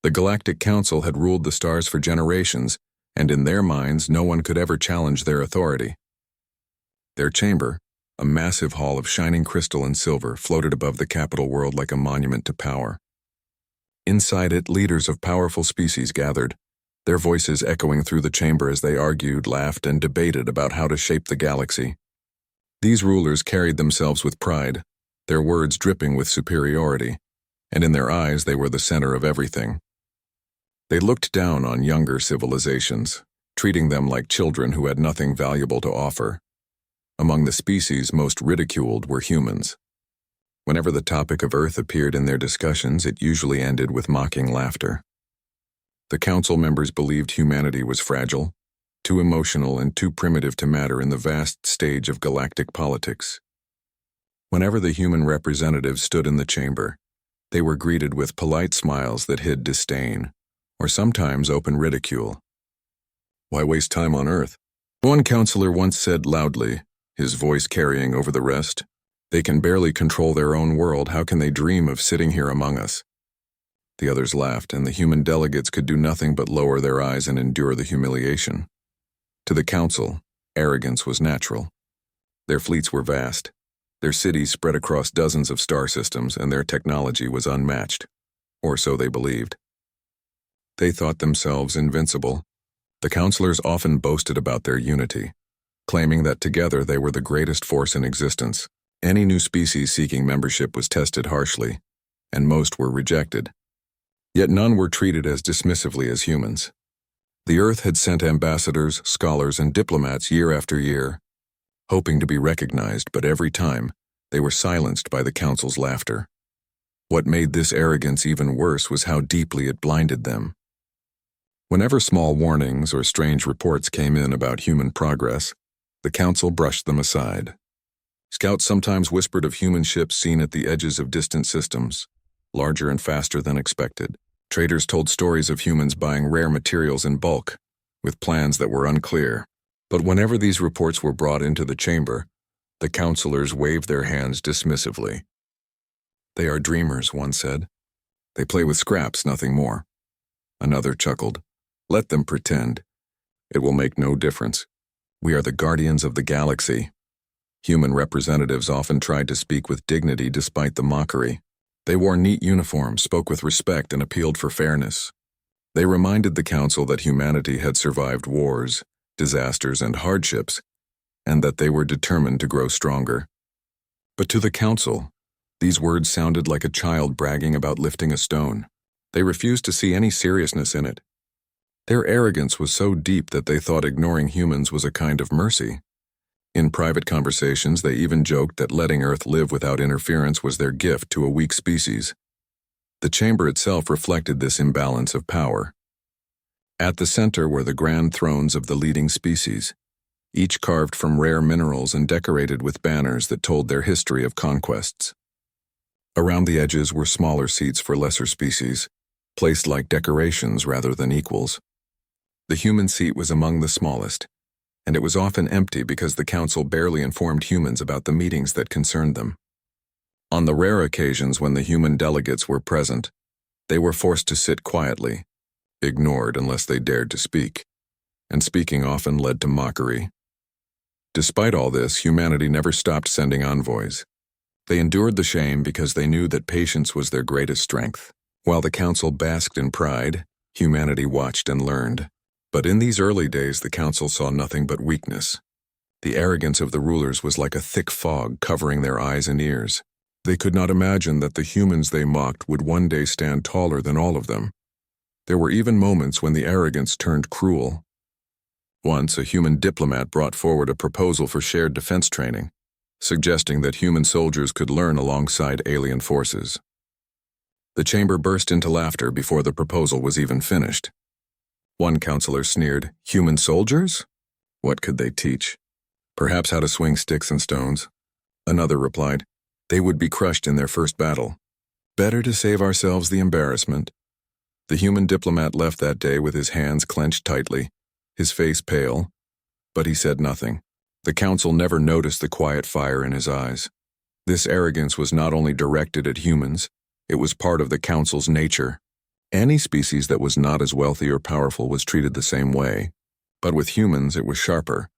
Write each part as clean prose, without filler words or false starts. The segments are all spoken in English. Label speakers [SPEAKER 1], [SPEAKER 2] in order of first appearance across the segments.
[SPEAKER 1] The Galactic Council had ruled the stars for generations, and in their minds no one could ever challenge their authority. Their chamber, a massive hall of shining crystal and silver, floated above the capital world like a monument to power. Inside it, leaders of powerful species gathered, their voices echoing through the chamber as they argued, laughed, and debated about how to shape the galaxy. These rulers carried themselves with pride, their words dripping with superiority, and in their eyes they were the center of everything. They looked down on younger civilizations, treating them like children who had nothing valuable to offer. Among the species most ridiculed were humans. Whenever the topic of Earth appeared in their discussions, it usually ended with mocking laughter. The council members believed humanity was fragile, too emotional and too primitive to matter in the vast stage of galactic politics. Whenever the human representatives stood in the chamber, they were greeted with polite smiles that hid disdain, or sometimes open ridicule. "Why waste time on Earth?" One counselor once said loudly, his voice carrying over the rest. "They can barely control their own world. How can they dream of sitting here among us?" The others laughed, and the human delegates could do nothing but lower their eyes and endure the humiliation. To the council, arrogance was natural. Their fleets were vast. Their cities spread across dozens of star systems, and their technology was unmatched. Or so they believed. They thought themselves invincible. The counselors often boasted about their unity, claiming that together they were the greatest force in existence. Any new species seeking membership was tested harshly, and most were rejected. Yet none were treated as dismissively as humans. The Earth had sent ambassadors, scholars, and diplomats year after year, hoping to be recognized, but every time, they were silenced by the Council's laughter. What made this arrogance even worse was how deeply it blinded them. Whenever small warnings or strange reports came in about human progress, the Council brushed them aside. Scouts sometimes whispered of human ships seen at the edges of distant systems, larger and faster than expected. Traders told stories of humans buying rare materials in bulk, with plans that were unclear. But whenever these reports were brought into the chamber, the counselors waved their hands dismissively. "They are dreamers," one said. "They play with scraps, nothing more." Another chuckled. "Let them pretend. It will make no difference. We are the guardians of the galaxy." Human representatives often tried to speak with dignity despite the mockery. They wore neat uniforms, spoke with respect, and appealed for fairness. They reminded the council that humanity had survived wars, disasters, and hardships, and that they were determined to grow stronger. But to the council, these words sounded like a child bragging about lifting a stone. They refused to see any seriousness in it. Their arrogance was so deep that they thought ignoring humans was a kind of mercy. In private conversations, they even joked that letting Earth live without interference was their gift to a weak species. The chamber itself reflected this imbalance of power. At the center were the grand thrones of the leading species, each carved from rare minerals and decorated with banners that told their history of conquests. Around the edges were smaller seats for lesser species, placed like decorations rather than equals. The human seat was among the smallest, and it was often empty because the council barely informed humans about the meetings that concerned them. On the rare occasions when the human delegates were present, they were forced to sit quietly, ignored unless they dared to speak, and speaking often led to mockery. Despite all this, humanity never stopped sending envoys. They endured the shame because they knew that patience was their greatest strength. While the council basked in pride, humanity watched and learned. But in these early days, the council saw nothing but weakness. The arrogance of the rulers was like a thick fog covering their eyes and ears. They could not imagine that the humans they mocked would one day stand taller than all of them. There were even moments when the arrogance turned cruel. Once, a human diplomat brought forward a proposal for shared defense training, suggesting that human soldiers could learn alongside alien forces. The chamber burst into laughter before the proposal was even finished. One counselor sneered, "Human soldiers? What could they teach? Perhaps how to swing sticks and stones." Another replied, "They would be crushed in their first battle. Better to save ourselves the embarrassment." The human diplomat left that day with his hands clenched tightly, his face pale, but he said nothing. The council never noticed the quiet fire in his eyes. This arrogance was not only directed at humans, it was part of the council's nature. Any species that was not as wealthy or powerful was treated the same way, but with humans it was sharper,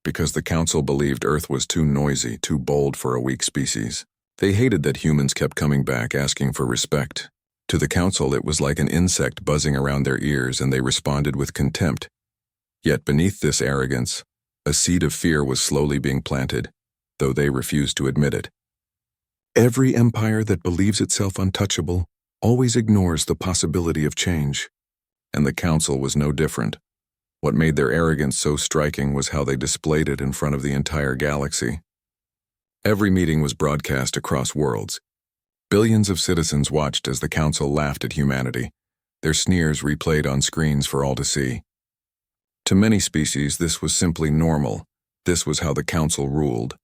[SPEAKER 1] because the council believed Earth was too noisy, too bold for a weak species. They hated that humans kept coming back asking for respect. To the council it was like an insect buzzing around their ears, and they responded with contempt. Yet beneath this arrogance, a seed of fear was slowly being planted, though they refused to admit it. Every empire that believes itself untouchable always ignores the possibility of change, and the council was no different. What made their arrogance so striking was how they displayed it in front of the entire galaxy. Every meeting was broadcast across worlds. Billions of citizens watched as the council laughed at humanity, their sneers replayed on screens for all to see. To many species, this was simply normal. This was how the council ruled.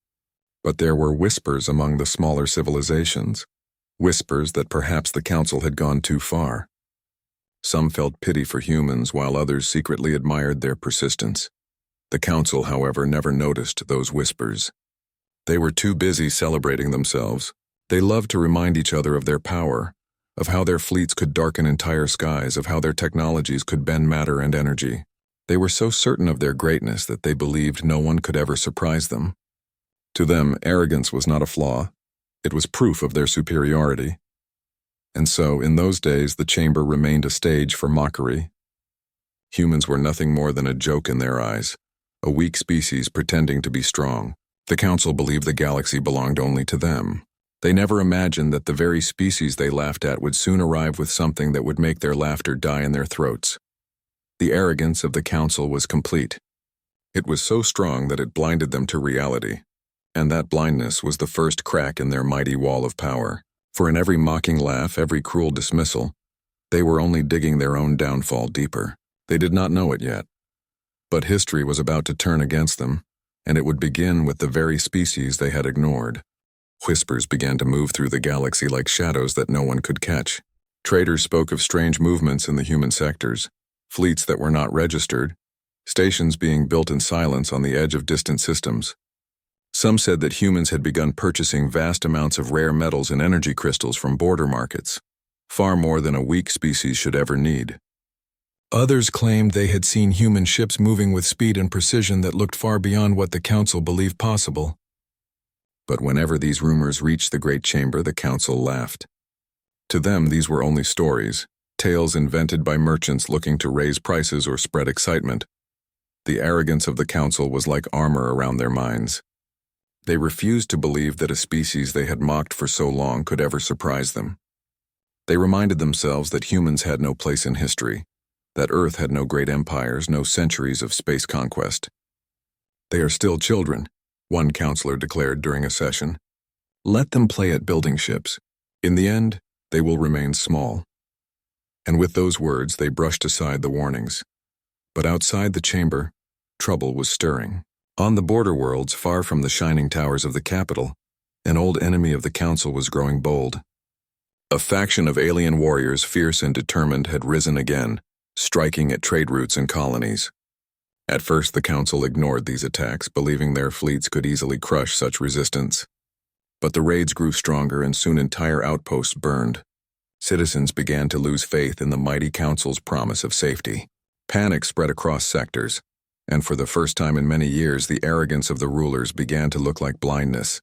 [SPEAKER 1] But there were whispers among the smaller civilizations, whispers that perhaps the council had gone too far. Some felt pity for humans, while others secretly admired their persistence. The council, however, never noticed those whispers. They were too busy celebrating themselves. They loved to remind each other of their power, of how their fleets could darken entire skies, of how their technologies could bend matter and energy. They were so certain of their greatness that they believed no one could ever surprise them. To them, arrogance was not a flaw. It was proof of their superiority. And so, in those days, the chamber remained a stage for mockery. Humans were nothing more than a joke in their eyes, a weak species pretending to be strong. The council believed the galaxy belonged only to them. They never imagined that the very species they laughed at would soon arrive with something that would make their laughter die in their throats. The arrogance of the council was complete. It was so strong that it blinded them to reality, and that blindness was the first crack in their mighty wall of power. For in every mocking laugh, every cruel dismissal, they were only digging their own downfall deeper. They did not know it yet, but history was about to turn against them, and it would begin with the very species they had ignored. Whispers began to move through the galaxy like shadows that no one could catch. Traders spoke of strange movements in the human sectors, fleets that were not registered, stations being built in silence on the edge of distant systems. Some said that humans had begun purchasing vast amounts of rare metals and energy crystals from border markets, far more than a weak species should ever need. Others claimed they had seen human ships moving with speed and precision that looked far beyond what the council believed possible. But whenever these rumors reached the great chamber, the council laughed. To them, these were only stories, tales invented by merchants looking to raise prices or spread excitement. The arrogance of the council was like armor around their minds. They refused to believe that a species they had mocked for so long could ever surprise them. They reminded themselves that humans had no place in history, that Earth had no great empires, no centuries of space conquest. They are still children, one counselor declared during a session. Let them play at building ships. In the end, they will remain small. And with those words, they brushed aside the warnings. But outside the chamber, trouble was stirring. On the border worlds, far from the shining towers of the capital, an old enemy of the council was growing bold. A faction of alien warriors, fierce and determined, had risen again, striking at trade routes and colonies. At first, the council ignored these attacks, believing their fleets could easily crush such resistance. But the raids grew stronger, and soon entire outposts burned. Citizens began to lose faith in the mighty council's promise of safety. Panic spread across sectors, and for the first time in many years, the arrogance of the rulers began to look like blindness.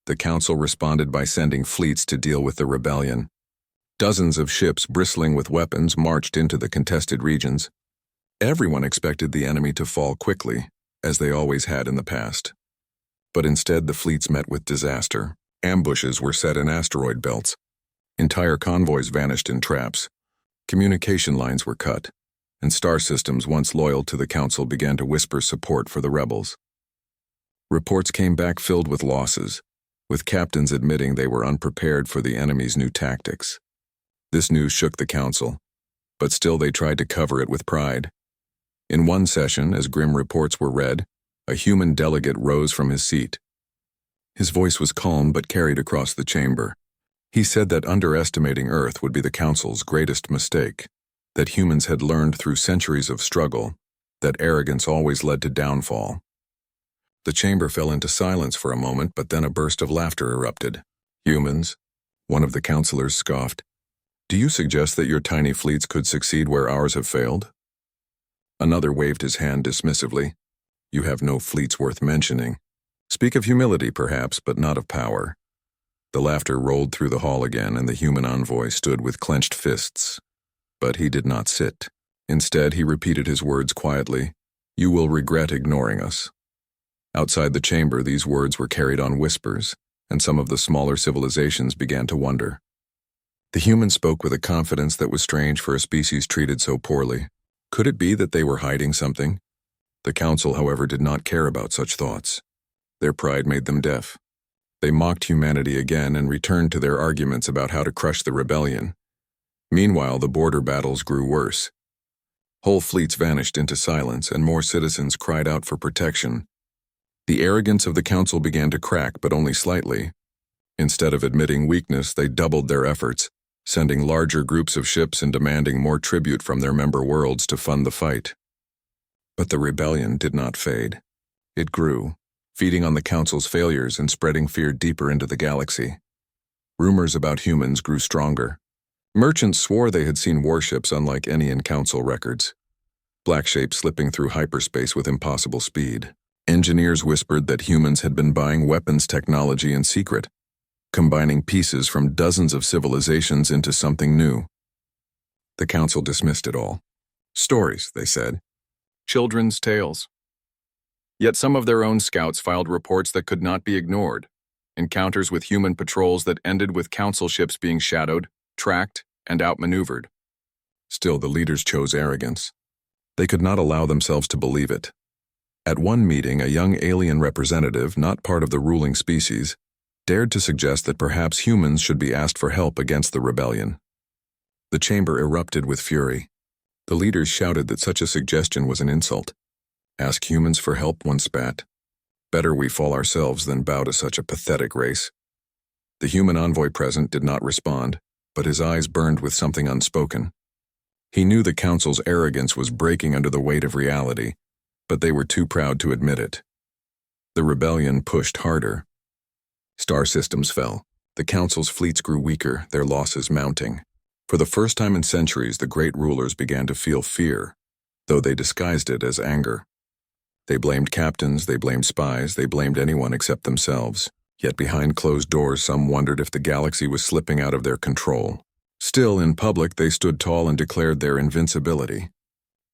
[SPEAKER 1] The council responded by sending fleets to deal with the rebellion. Dozens of ships bristling with weapons marched into the contested regions. Everyone expected the enemy to fall quickly, as they always had in the past. But instead, the fleets met with disaster. Ambushes were set in asteroid belts. Entire convoys vanished in traps. Communication lines were cut, and star systems once loyal to the council began to whisper support for the rebels. Reports came back filled with losses, with captains admitting they were unprepared for the enemy's new tactics. This news shook the council, but still they tried to cover it with pride. In one session, as grim reports were read, a human delegate rose from his seat. His voice was calm but carried across the chamber. He said that underestimating Earth would be the council's greatest mistake, that humans had learned through centuries of struggle, that arrogance always led to downfall. The chamber fell into silence for a moment, but then a burst of laughter erupted. Humans, one of the counselors scoffed. Do you suggest that your tiny fleets could succeed where ours have failed? Another waved his hand dismissively. You have no fleets worth mentioning. Speak of humility, perhaps, but not of power. The laughter rolled through the hall again, and the human envoy stood with clenched fists. But he did not sit. Instead, he repeated his words quietly. You will regret ignoring us. Outside the chamber, these words were carried on whispers, and some of the smaller civilizations began to wonder. The human spoke with a confidence that was strange for a species treated so poorly. Could it be that they were hiding something? The council, however, did not care about such thoughts. Their pride made them deaf. They mocked humanity again and returned to their arguments about how to crush the rebellion. Meanwhile, the border battles grew worse. Whole fleets vanished into silence, and more citizens cried out for protection. The arrogance of the council began to crack, but only slightly. Instead of admitting weakness, they doubled their efforts, sending larger groups of ships and demanding more tribute from their member worlds to fund the fight. But the rebellion did not fade. It grew, feeding on the council's failures and spreading fear deeper into the galaxy. Rumors about humans grew stronger. Merchants swore they had seen warships unlike any in council records. Black shapes slipping through hyperspace with impossible speed. Engineers whispered that humans had been buying weapons technology in secret, combining pieces from dozens of civilizations into something new. The council dismissed it all. Stories, they said. Children's tales. Yet some of their own scouts filed reports that could not be ignored. Encounters with human patrols that ended with council ships being shadowed, tracked, and outmaneuvered. Still, the leaders chose arrogance. They could not allow themselves to believe it. At one meeting, a young alien representative, not part of the ruling species, dared to suggest that perhaps humans should be asked for help against the rebellion. The chamber erupted with fury. The leaders shouted that such a suggestion was an insult. Ask humans for help, one spat. Better we fall ourselves than bow to such a pathetic race. The human envoy present did not respond, but his eyes burned with something unspoken. He knew the council's arrogance was breaking under the weight of reality, but they were too proud to admit it. The rebellion pushed harder. Star systems fell. The council's fleets grew weaker, their losses mounting. For the first time in centuries, the great rulers began to feel fear, though they disguised it as anger. They blamed captains, they blamed spies, they blamed anyone except themselves. Yet behind closed doors, some wondered if the galaxy was slipping out of their control. Still, in public, they stood tall and declared their invincibility.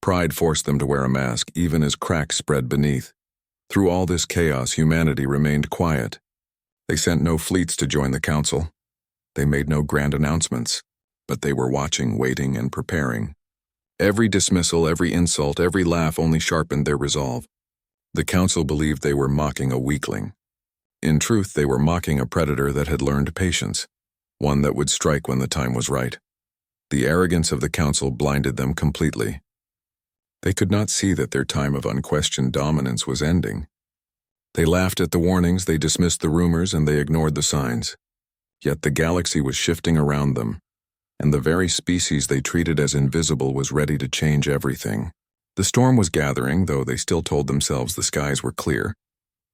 [SPEAKER 1] Pride forced them to wear a mask, even as cracks spread beneath. Through all this chaos, humanity remained quiet. They sent no fleets to join the council. They made no grand announcements, but they were watching, waiting, and preparing. Every dismissal, every insult, every laugh only sharpened their resolve. The council believed they were mocking a weakling. In truth, they were mocking a predator that had learned patience, one that would strike when the time was right. The arrogance of the council blinded them completely. They could not see that their time of unquestioned dominance was ending. They laughed at the warnings, they dismissed the rumors, and they ignored the signs. Yet the galaxy was shifting around them, and the very species they treated as invisible was ready to change everything. The storm was gathering, though they still told themselves the skies were clear.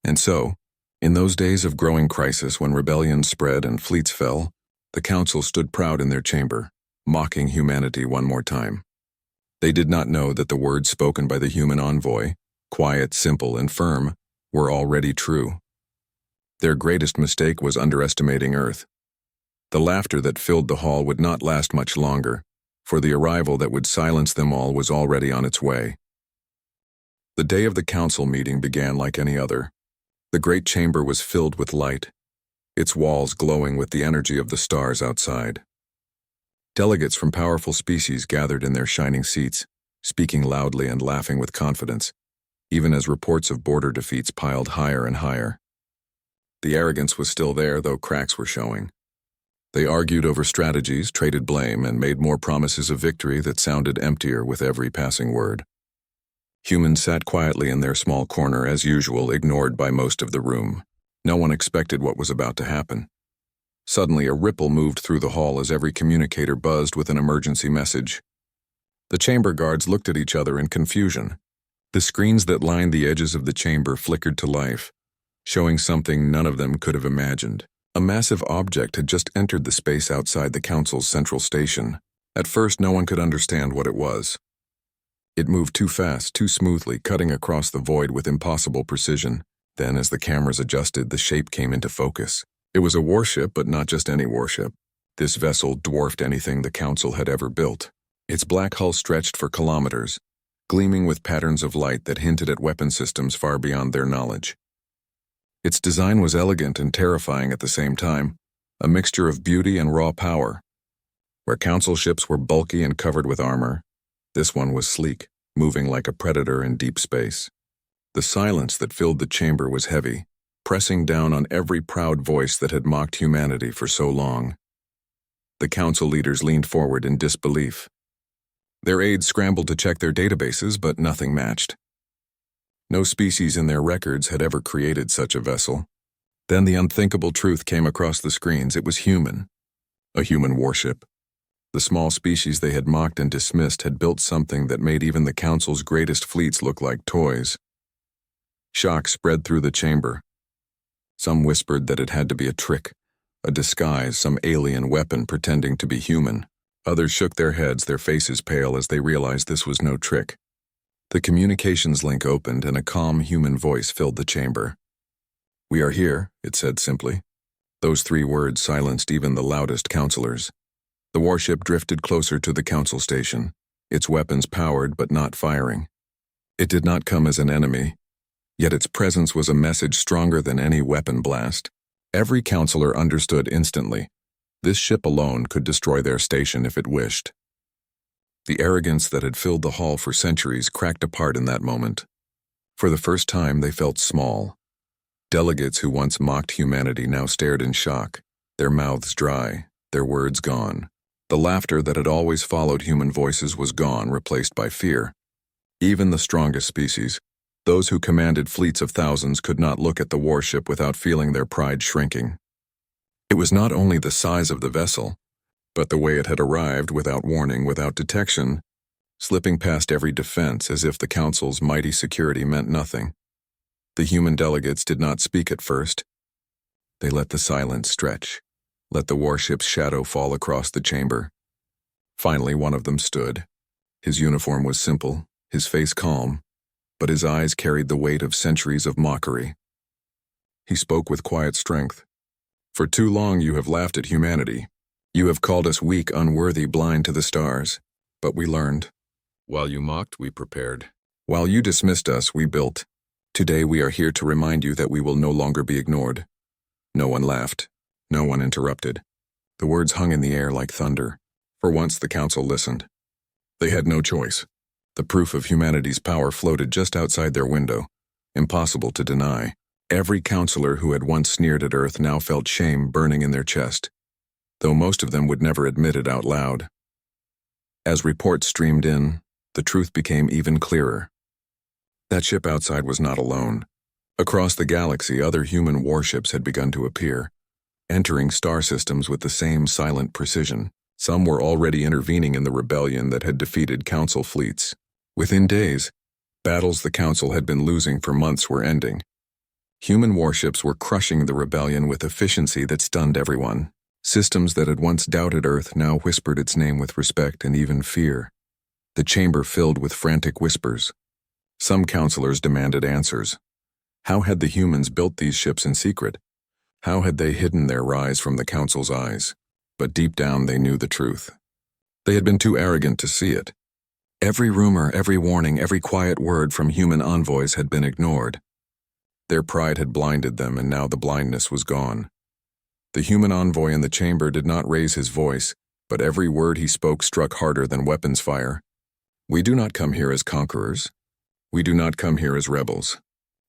[SPEAKER 1] And so, in those days of growing crisis when rebellions spread and fleets fell, the council stood proud in their chamber, mocking humanity one more time. They did not know that the words spoken by the human envoy, quiet, simple, and firm, were already true. Their greatest mistake was underestimating Earth. The laughter that filled the hall would not last much longer, for the arrival that would silence them all was already on its way. The day of the council meeting began like any other. The great chamber was filled with light, its walls glowing with the energy of the stars outside. Delegates from powerful species gathered in their shining seats, speaking loudly and laughing with confidence, even as reports of border defeats piled higher and higher. The arrogance was still there, though cracks were showing. They argued over strategies, traded blame, and made more promises of victory that sounded emptier with every passing word. Humans sat quietly in their small corner, as usual, ignored by most of the room. No one expected what was about to happen. Suddenly, a ripple moved through the hall as every communicator buzzed with an emergency message. The chamber guards looked at each other in confusion. The screens that lined the edges of the chamber flickered to life, showing something none of them could have imagined. A massive object had just entered the space outside the Council's central station. At first, no one could understand what it was. It moved too fast, too smoothly, cutting across the void with impossible precision. Then, as the cameras adjusted, the shape came into focus. It was a warship, but not just any warship. This vessel dwarfed anything the Council had ever built. Its black hull stretched for kilometers, gleaming with patterns of light that hinted at weapon systems far beyond their knowledge. Its design was elegant and terrifying at the same time, a mixture of beauty and raw power. Where Council ships were bulky and covered with armor, this one was sleek, moving like a predator in deep space. The silence that filled the chamber was heavy, pressing down on every proud voice that had mocked humanity for so long. The Council leaders leaned forward in disbelief. Their aides scrambled to check their databases, but nothing matched. No species in their records had ever created such a vessel. Then the unthinkable truth came across the screens. It was human. A human warship. The small species they had mocked and dismissed had built something that made even the Council's greatest fleets look like toys. Shock spread through the chamber. Some whispered that it had to be a trick, a disguise, some alien weapon pretending to be human. Others shook their heads, their faces pale as they realized this was no trick. The communications link opened and a calm human voice filled the chamber. "We are here," it said simply. Those 3 words silenced even the loudest counselors. The warship drifted closer to the Council station, its weapons powered but not firing. It did not come as an enemy, yet its presence was a message stronger than any weapon blast. Every counselor understood instantly. This ship alone could destroy their station if it wished. The arrogance that had filled the hall for centuries cracked apart in that moment. For the first time, they felt small. Delegates who once mocked humanity now stared in shock, their mouths dry, their words gone. The laughter that had always followed human voices was gone, replaced by fear. Even the strongest species, those who commanded fleets of thousands, could not look at the warship without feeling their pride shrinking. It was not only the size of the vessel, but the way it had arrived, without warning, without detection, slipping past every defense as if the Council's mighty security meant nothing. The human delegates did not speak at first. They let the silence stretch, let the warship's shadow fall across the chamber. Finally, one of them stood. His uniform was simple, his face calm, but his eyes carried the weight of centuries of mockery. He spoke with quiet strength. "For too long you have laughed at humanity. You have called us weak, unworthy, blind to the stars. But we learned. While you mocked, we prepared. While you dismissed us, we built. Today we are here to remind you that we will no longer be ignored." No one laughed. No one interrupted. The words hung in the air like thunder. For once, the Council listened. They had no choice. The proof of humanity's power floated just outside their window, impossible to deny. Every counselor who had once sneered at Earth now felt shame burning in their chest, though most of them would never admit it out loud. As reports streamed in, the truth became even clearer. That ship outside was not alone. Across the galaxy, other human warships had begun to appear, entering star systems with the same silent precision. Some were already intervening in the rebellion that had defeated Council fleets. Within days, battles the Council had been losing for months were ending. Human warships were crushing the rebellion with efficiency that stunned everyone. Systems that had once doubted Earth now whispered its name with respect and even fear. The chamber filled with frantic whispers. Some counselors demanded answers. How had the humans built these ships in secret? How had they hidden their rise from the Council's eyes? But deep down they knew the truth. They had been too arrogant to see it. Every rumor, every warning, every quiet word from human envoys had been ignored. Their pride had blinded them, and now the blindness was gone. The human envoy in the chamber did not raise his voice, but every word he spoke struck harder than weapons fire. "We do not come here as conquerors. We do not come here as rebels.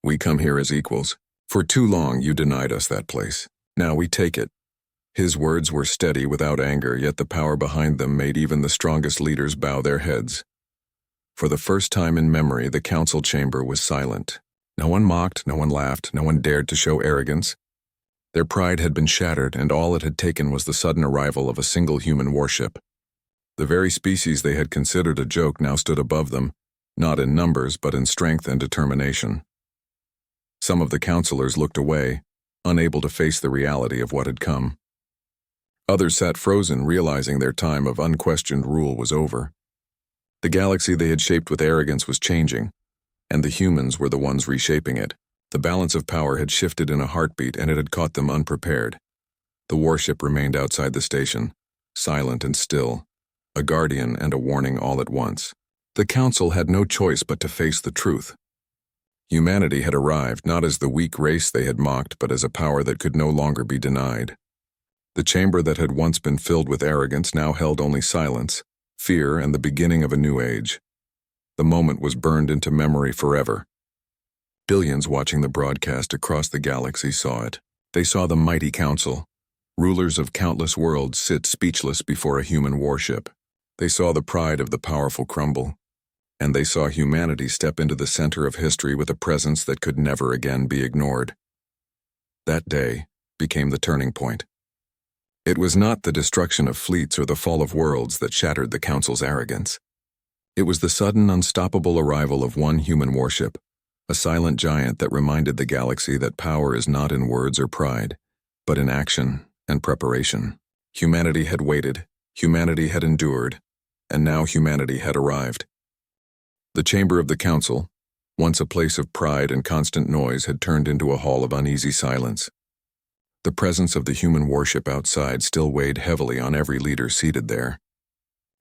[SPEAKER 1] We come here as equals. For too long you denied us that place. Now we take it." His words were steady, without anger, yet the power behind them made even the strongest leaders bow their heads. For the first time in memory, the Council chamber was silent. No one mocked, no one laughed, no one dared to show arrogance. Their pride had been shattered, and all it had taken was the sudden arrival of a single human warship. The very species they had considered a joke now stood above them, not in numbers but in strength and determination. Some of the counselors looked away, unable to face the reality of what had come. Others sat frozen, realizing their time of unquestioned rule was over. The galaxy they had shaped with arrogance was changing, and the humans were the ones reshaping it. The balance of power had shifted in a heartbeat, and it had caught them unprepared. The warship remained outside the station, silent and still, a guardian and a warning all at once. The council had no choice but to face the truth. Humanity had arrived not as the weak race they had mocked, but as a power that could no longer be denied. The chamber that had once been filled with arrogance now held only silence, fear, and the beginning of a new age. The moment was burned into memory forever. Billions watching the broadcast across the galaxy saw it. They saw the mighty council, rulers of countless worlds, sit speechless before a human warship. They saw the pride of the powerful crumble, and they saw humanity step into the center of history with a presence that could never again be ignored. That day became the turning point. It was not the destruction of fleets or the fall of worlds that shattered the council's arrogance. It was the sudden, unstoppable arrival of one human warship, a silent giant that reminded the galaxy that power is not in words or pride, but in action and preparation. Humanity had waited, humanity had endured, and now humanity had arrived. The chamber of the council, once a place of pride and constant noise, had turned into a hall of uneasy silence. The presence of the human warship outside still weighed heavily on every leader seated there.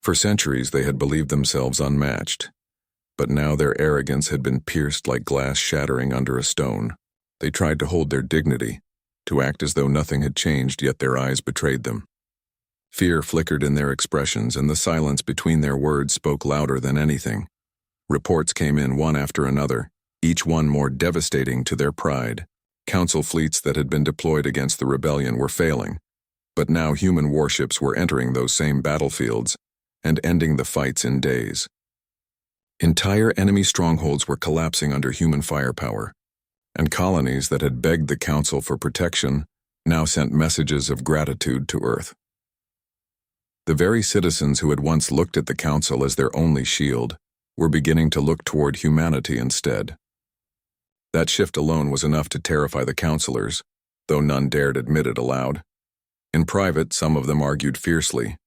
[SPEAKER 1] For centuries they had believed themselves unmatched, but now their arrogance had been pierced like glass shattering under a stone. They tried to hold their dignity, to act as though nothing had changed, yet their eyes betrayed them. Fear flickered in their expressions, and the silence between their words spoke louder than anything. Reports came in one after another, each one more devastating to their pride. Council fleets that had been deployed against the rebellion were failing, but now human warships were entering those same battlefields and ending the fights in days. Entire enemy strongholds were collapsing under human firepower, and colonies that had begged the council for protection now sent messages of gratitude to Earth. The very citizens who had once looked at the council as their only shield were beginning to look toward humanity instead. That shift alone was enough to terrify the counselors, though none dared admit it aloud. In private, some of them argued fiercely.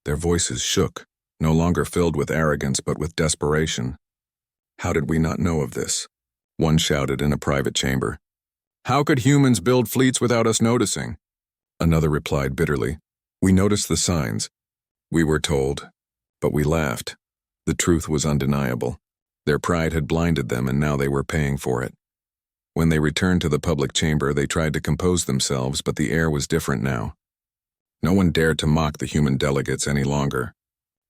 [SPEAKER 1] Their voices shook, no longer filled with arrogance but with desperation. "How did we not know of this?" one shouted in a private chamber. "How could humans build fleets without us noticing?" Another replied bitterly. "We noticed the signs. We were told, but we laughed." The truth was undeniable. Their pride had blinded them, and now they were paying for it. When they returned to the public chamber, they tried to compose themselves, but the air was different now. No one dared to mock the human delegates any longer.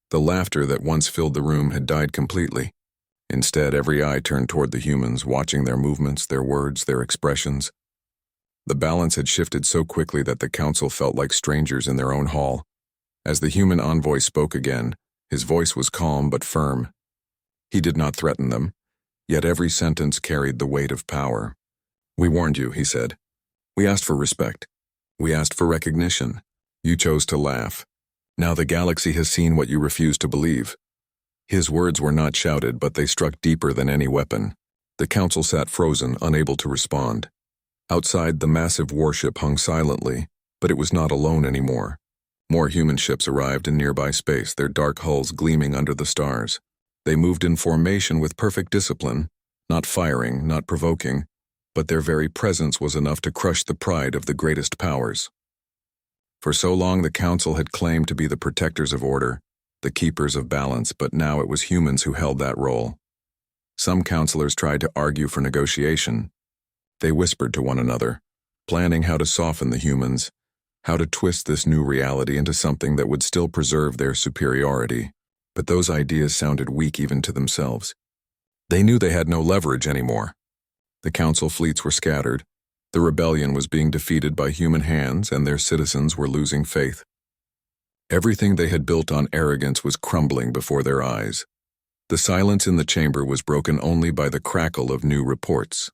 [SPEAKER 1] The laughter that once filled the room had died completely. Instead, every eye turned toward the humans, watching their movements, their words, their expressions. The balance had shifted so quickly that the council felt like strangers in their own hall. As the human envoy spoke again, his voice was calm but firm. He did not threaten them, yet every sentence carried the weight of power. "We warned you," he said. "We asked for respect. We asked for recognition. You chose to laugh. Now the galaxy has seen what you refused to believe." His words were not shouted, but they struck deeper than any weapon. The council sat frozen, unable to respond. Outside, the massive warship hung silently, but it was not alone anymore. More human ships arrived in nearby space, their dark hulls gleaming under the stars. They moved in formation with perfect discipline, not firing, not provoking, but their very presence was enough to crush the pride of the greatest powers. For so long the council had claimed to be the protectors of order, the keepers of balance, but now it was humans who held that role. Some counselors tried to argue for negotiation. They whispered to one another, planning how to soften the humans, how to twist this new reality into something that would still preserve their superiority. But those ideas sounded weak even to themselves. They knew they had no leverage anymore. The council fleets were scattered, the rebellion was being defeated by human hands, and their citizens were losing faith. Everything they had built on arrogance was crumbling before their eyes. The silence in the chamber was broken only by the crackle of new reports.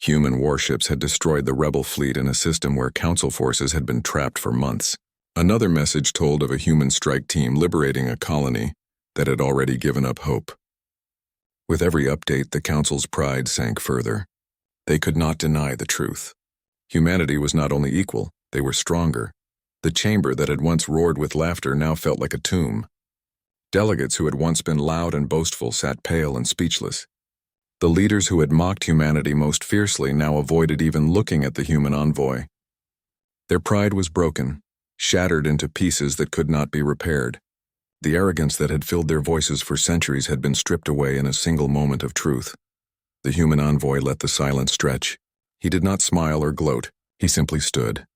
[SPEAKER 1] Human warships had destroyed the rebel fleet in a system where council forces had been trapped for months. Another message told of a human strike team liberating a colony that had already given up hope. With every update, the council's pride sank further. They could not deny the truth. Humanity was not only equal, they were stronger. The chamber that had once roared with laughter now felt like a tomb. Delegates who had once been loud and boastful sat pale and speechless. The leaders who had mocked humanity most fiercely now avoided even looking at the human envoy. Their pride was broken, shattered into pieces that could not be repaired. The arrogance that had filled their voices for centuries had been stripped away in a single moment of truth. The human envoy let the silence stretch. He did not smile or gloat. He simply stood,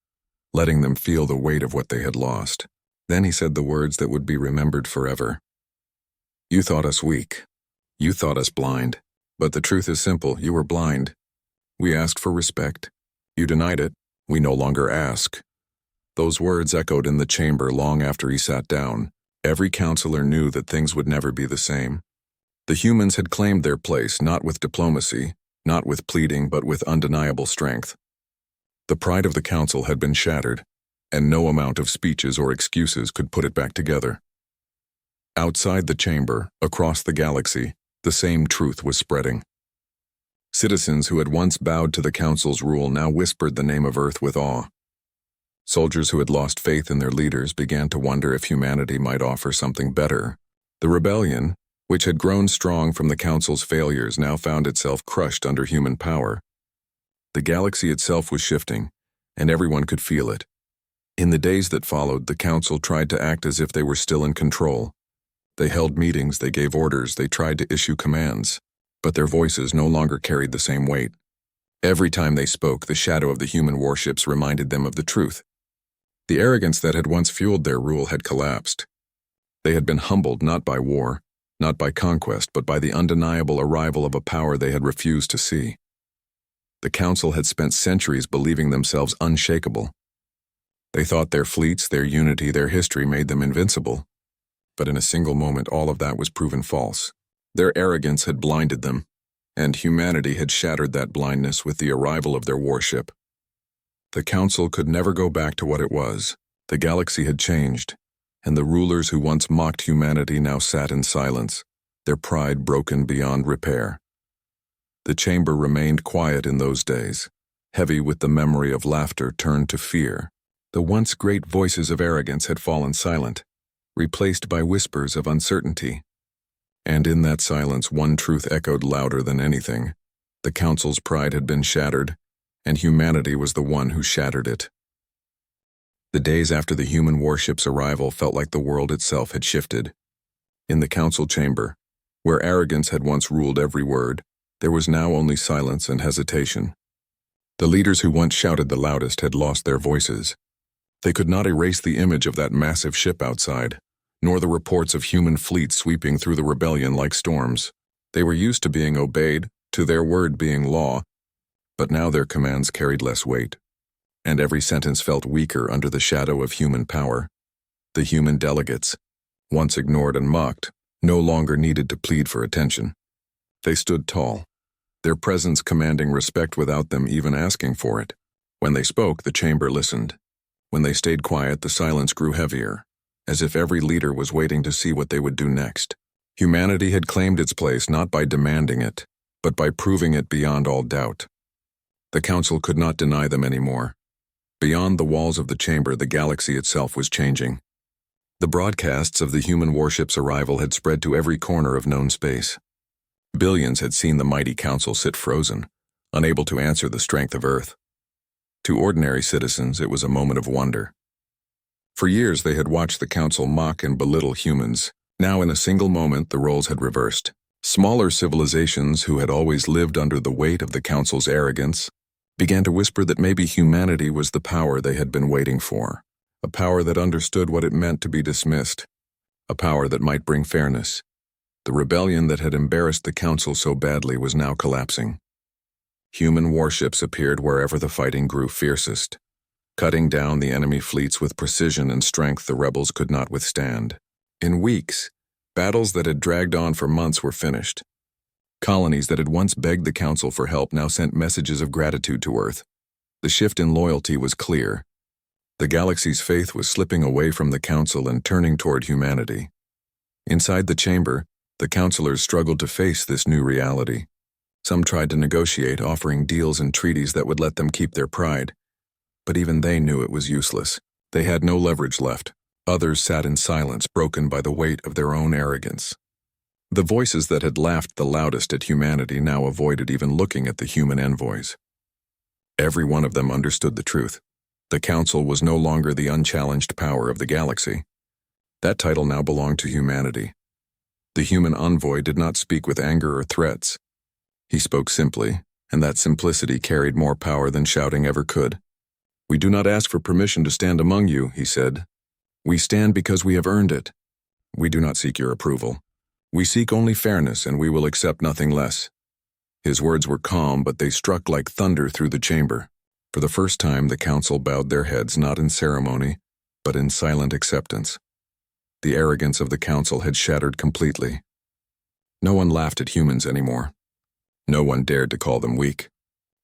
[SPEAKER 1] letting them feel the weight of what they had lost. Then he said the words that would be remembered forever. You thought us weak. You thought us blind. But the truth is simple. You were blind. We asked for respect. You denied it. We no longer ask. Those words echoed in the chamber long after he sat down. Every counselor knew that things would never be the same. The humans had claimed their place not with diplomacy, not with pleading, but with undeniable strength. The pride of the council had been shattered, and no amount of speeches or excuses could put it back together. Outside the chamber, across the galaxy, the same truth was spreading. Citizens who had once bowed to the council's rule now whispered the name of Earth with awe. Soldiers who had lost faith in their leaders began to wonder if humanity might offer something better. The rebellion, which had grown strong from the council's failures, now found itself crushed under human power. The galaxy itself was shifting, and everyone could feel it. In the days that followed, the council tried to act as if they were still in control. They held meetings, they gave orders, they tried to issue commands, but their voices no longer carried the same weight. Every time they spoke, the shadow of the human warships reminded them of the truth. The arrogance that had once fueled their rule had collapsed. They had been humbled not by war, not by conquest, but by the undeniable arrival of a power they had refused to see. The council had spent centuries believing themselves unshakable. They thought their fleets, their unity, their history made them invincible. But in a single moment, all of that was proven false. Their arrogance had blinded them, and humanity had shattered that blindness with the arrival of their warship. The council could never go back to what it was. The galaxy had changed, and the rulers who once mocked humanity now sat in silence, their pride broken beyond repair. The chamber remained quiet in those days, heavy with the memory of laughter turned to fear. The once great voices of arrogance had fallen silent, replaced by whispers of uncertainty. And in that silence, one truth echoed louder than anything. The council's pride had been shattered, and humanity was the one who shattered it. The days after the human warship's arrival felt like the world itself had shifted. In the council chamber, where arrogance had once ruled every word, there was now only silence and hesitation. The leaders who once shouted the loudest had lost their voices. They could not erase the image of that massive ship outside, nor the reports of human fleets sweeping through the rebellion like storms. They were used to being obeyed, to their word being law, but now their commands carried less weight, and every sentence felt weaker under the shadow of human power. The human delegates, once ignored and mocked, no longer needed to plead for attention. They stood tall, their presence commanding respect without them even asking for it. When they spoke, the chamber listened. When they stayed quiet, the silence grew heavier, as if every leader was waiting to see what they would do next. Humanity had claimed its place not by demanding it, but by proving it beyond all doubt. The council could not deny them anymore. Beyond the walls of the chamber, the galaxy itself was changing. The broadcasts of the human warship's arrival had spread to every corner of known space. Billions had seen the mighty council sit frozen, unable to answer the strength of Earth. To ordinary citizens, it was a moment of wonder. For years, they had watched the council mock and belittle humans. Now, in a single moment, the roles had reversed. Smaller civilizations who had always lived under the weight of the council's arrogance began to whisper that maybe humanity was the power they had been waiting for, a power that understood what it meant to be dismissed, a power that might bring fairness. The rebellion that had embarrassed the council so badly was now collapsing. Human warships appeared wherever the fighting grew fiercest, cutting down the enemy fleets with precision and strength the rebels could not withstand. In weeks, battles that had dragged on for months were finished. Colonies that had once begged the council for help now sent messages of gratitude to Earth. The shift in loyalty was clear. The galaxy's faith was slipping away from the council and turning toward humanity. Inside the chamber, the counselors struggled to face this new reality. Some tried to negotiate, offering deals and treaties that would let them keep their pride, But even they knew it was useless. They had no leverage left. Others sat in silence, broken by the weight of their own arrogance. The voices that had laughed the loudest at humanity now avoided even looking at the human envoys. Every one of them understood the truth. The Council was no longer the unchallenged power of the galaxy. That title now belonged to humanity. The human envoy did not speak with anger or threats. He spoke simply, and that simplicity carried more power than shouting ever could. "We do not ask for permission to stand among you," he said. "We stand because we have earned it. We do not seek your approval. We seek only fairness, and we will accept nothing less." His words were calm, but they struck like thunder through the chamber. For the first time, the Council bowed their heads not in ceremony, but in silent acceptance. The arrogance of the Council had shattered completely. No one laughed at humans anymore. No one dared to call them weak.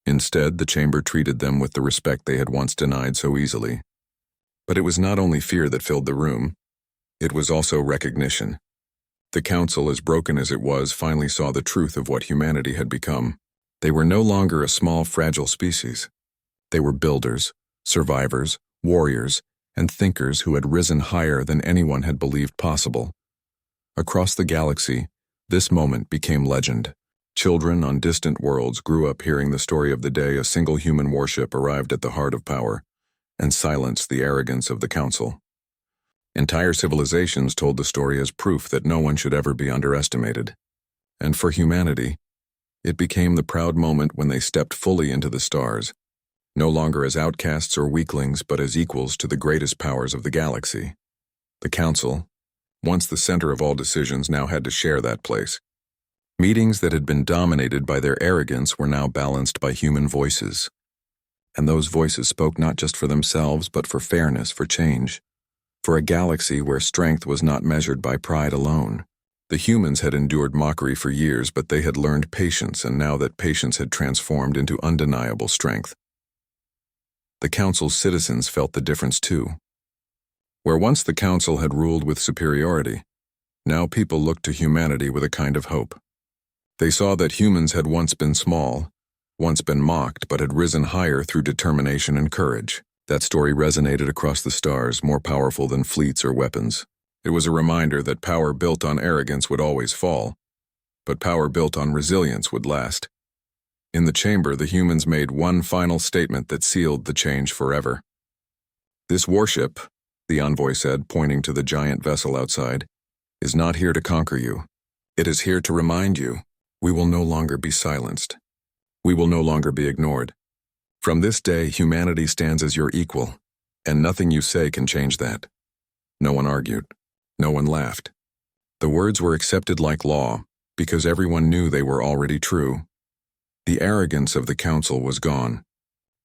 [SPEAKER 1] Instead, the chamber treated them with the respect they had once denied so easily. But it was not only fear that filled the room. It was also recognition. The Council, as broken as it was, finally saw the truth of what humanity had become. They were no longer a small, fragile species. They were builders, survivors, warriors, and thinkers who had risen higher than anyone had believed possible. Across the galaxy, this moment became legend. Children on distant worlds grew up hearing the story of the day a single human warship arrived at the heart of power and silenced the arrogance of the Council. Entire civilizations told the story as proof that no one should ever be underestimated. And for humanity, it became the proud moment when they stepped fully into the stars, no longer as outcasts or weaklings, but as equals to the greatest powers of the galaxy. The Council, once the center of all decisions, now had to share that place. Meetings that had been dominated by their arrogance were now balanced by human voices. And those voices spoke not just for themselves, but for fairness, for change. For a galaxy where strength was not measured by pride alone. The humans had endured mockery for years, but they had learned patience, and now that patience had transformed into undeniable strength. The Council's citizens felt the difference too. Where once the Council had ruled with superiority, now people looked to humanity with a kind of hope. They saw that humans had once been small, once been mocked, but had risen higher through determination and courage. That story resonated across the stars, more powerful than fleets or weapons. It was a reminder that power built on arrogance would always fall, but power built on resilience would last. In the chamber, the humans made one final statement that sealed the change forever. "This warship," the envoy said, pointing to the giant vessel outside, "is not here to conquer you. It is here to remind you, we will no longer be silenced. We will no longer be ignored. From this day, humanity stands as your equal, and nothing you say can change that." No one argued. No one laughed. The words were accepted like law, because everyone knew they were already true. The arrogance of the Council was gone.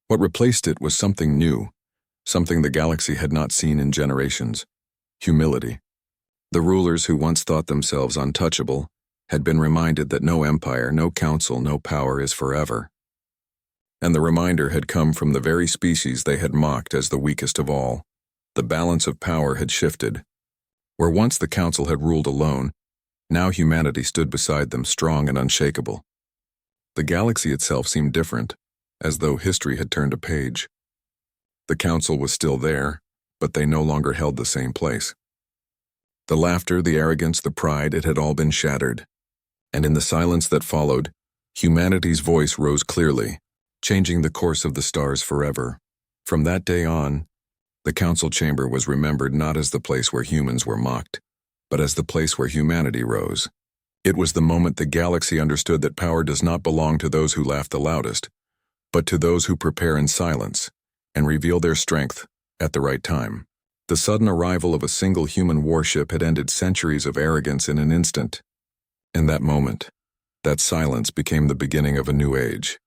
[SPEAKER 1] What replaced it was something new, something the galaxy had not seen in generations: humility. The rulers who once thought themselves untouchable had been reminded that no empire, no council, no power is forever. And the reminder had come from the very species they had mocked as the weakest of all. The balance of power had shifted. Where once the Council had ruled alone, now humanity stood beside them, strong and unshakable. The galaxy itself seemed different, as though history had turned a page. The Council was still there, but they no longer held the same place. The laughter, the arrogance, the pride, it had all been shattered. And in the silence that followed, humanity's voice rose clearly, changing the course of the stars forever. From that day on, the Council chamber was remembered not as the place where humans were mocked, but as the place where humanity rose. It was the moment the galaxy understood that power does not belong to those who laugh the loudest, but to those who prepare in silence and reveal their strength at the right time. The sudden arrival of a single human warship had ended centuries of arrogance in an instant. In that moment, that silence became the beginning of a new age.